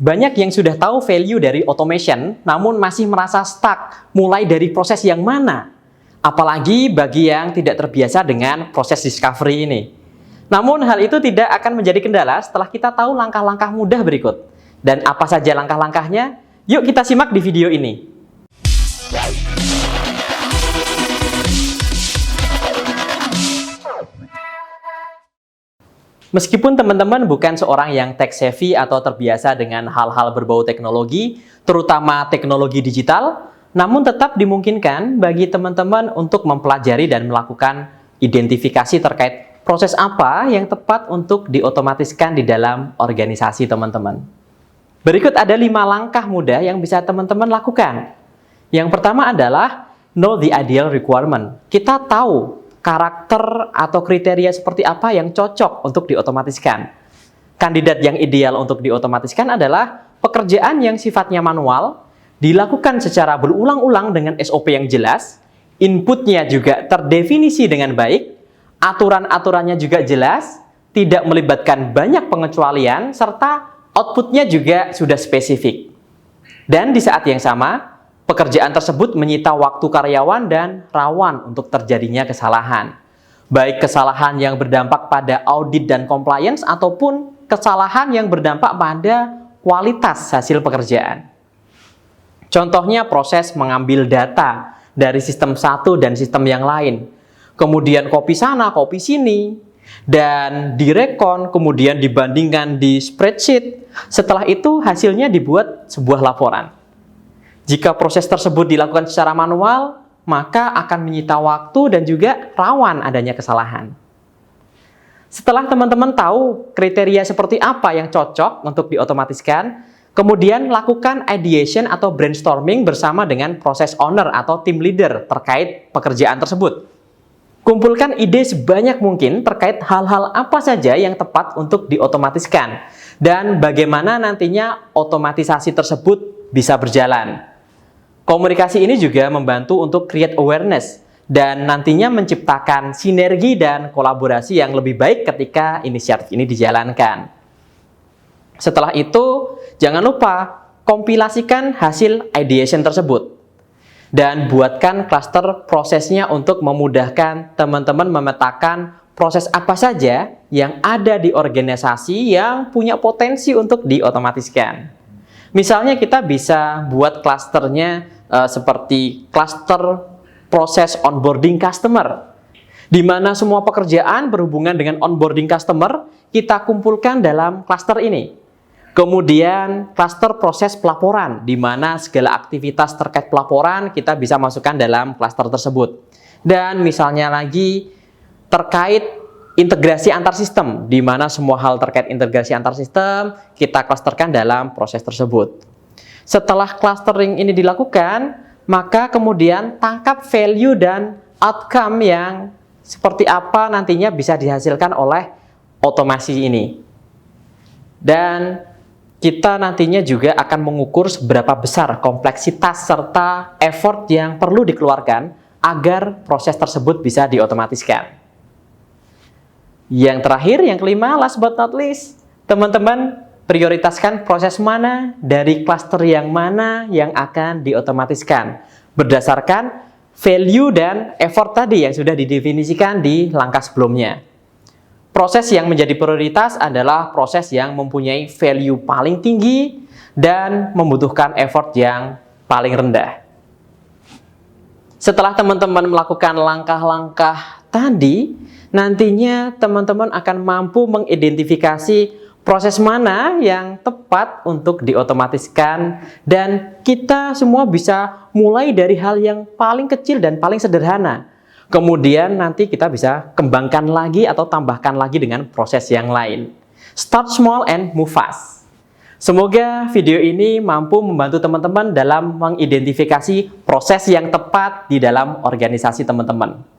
Banyak yang sudah tahu value dari automation, namun masih merasa stuck, mulai dari proses yang mana? Apalagi bagi yang tidak terbiasa dengan proses discovery ini. Namun hal itu tidak akan menjadi kendala setelah kita tahu langkah-langkah mudah berikut. Dan apa saja langkah-langkahnya? Yuk kita simak di video ini. Meskipun teman-teman bukan seorang yang tech savvy atau terbiasa dengan hal-hal berbau teknologi, terutama teknologi digital, namun tetap dimungkinkan bagi teman-teman untuk mempelajari dan melakukan identifikasi terkait proses apa yang tepat untuk diotomatiskan di dalam organisasi teman-teman. Berikut ada 5 langkah mudah yang bisa teman-teman lakukan. Yang pertama adalah know the ideal requirement. Kita tahu karakter atau kriteria seperti apa yang cocok untuk diotomatiskan. Kandidat yang ideal untuk diotomatiskan adalah pekerjaan yang sifatnya manual, dilakukan secara berulang-ulang dengan SOP yang jelas, inputnya juga terdefinisi dengan baik, aturan-aturannya juga jelas, tidak melibatkan banyak pengecualian, serta outputnya juga sudah spesifik. Dan di saat yang sama, pekerjaan tersebut menyita waktu karyawan dan rawan untuk terjadinya kesalahan. Baik kesalahan yang berdampak pada audit dan compliance ataupun kesalahan yang berdampak pada kualitas hasil pekerjaan. Contohnya proses mengambil data dari sistem satu dan sistem yang lain. Kemudian copy sana, copy sini, dan direkon, kemudian dibandingkan di spreadsheet. Setelah itu hasilnya dibuat sebuah laporan. Jika proses tersebut dilakukan secara manual, maka akan menyita waktu dan juga rawan adanya kesalahan. Setelah teman-teman tahu kriteria seperti apa yang cocok untuk diotomatiskan, kemudian lakukan ideation atau brainstorming bersama dengan process owner atau team leader terkait pekerjaan tersebut. Kumpulkan ide sebanyak mungkin terkait hal-hal apa saja yang tepat untuk diotomatiskan dan bagaimana nantinya otomatisasi tersebut bisa berjalan. Komunikasi ini juga membantu untuk create awareness dan nantinya menciptakan sinergi dan kolaborasi yang lebih baik ketika inisiatif ini dijalankan. Setelah itu, jangan lupa kompilasikan hasil ideation tersebut dan buatkan klaster prosesnya untuk memudahkan teman-teman memetakan proses apa saja yang ada di organisasi yang punya potensi untuk diotomatiskan. Misalnya kita bisa buat klasternya seperti klaster proses onboarding customer, di mana semua pekerjaan berhubungan dengan onboarding customer kita kumpulkan dalam klaster ini. Kemudian klaster proses pelaporan, di mana segala aktivitas terkait pelaporan kita bisa masukkan dalam klaster tersebut. Dan misalnya lagi terkait integrasi antar sistem, di mana semua hal terkait integrasi antar sistem kita klasterkan dalam proses tersebut. Setelah clustering ini dilakukan, maka kemudian tangkap value dan outcome yang seperti apa nantinya bisa dihasilkan oleh otomasi ini. Dan kita nantinya juga akan mengukur seberapa besar kompleksitas serta effort yang perlu dikeluarkan agar proses tersebut bisa diotomatiskan. Yang terakhir, yang kelima, last but not least, teman-teman prioritaskan proses mana dari klaster yang mana yang akan diotomatiskan berdasarkan value dan effort tadi yang sudah didefinisikan di langkah sebelumnya. Proses yang menjadi prioritas adalah proses yang mempunyai value paling tinggi dan membutuhkan effort yang paling rendah. Setelah teman-teman melakukan langkah-langkah tadi, nantinya teman-teman akan mampu mengidentifikasi proses mana yang tepat untuk diotomatiskan dan kita semua bisa mulai dari hal yang paling kecil dan paling sederhana. Kemudian nanti kita bisa kembangkan lagi atau tambahkan lagi dengan proses yang lain. Start small and move fast. Semoga video ini mampu membantu teman-teman dalam mengidentifikasi proses yang tepat di dalam organisasi teman-teman.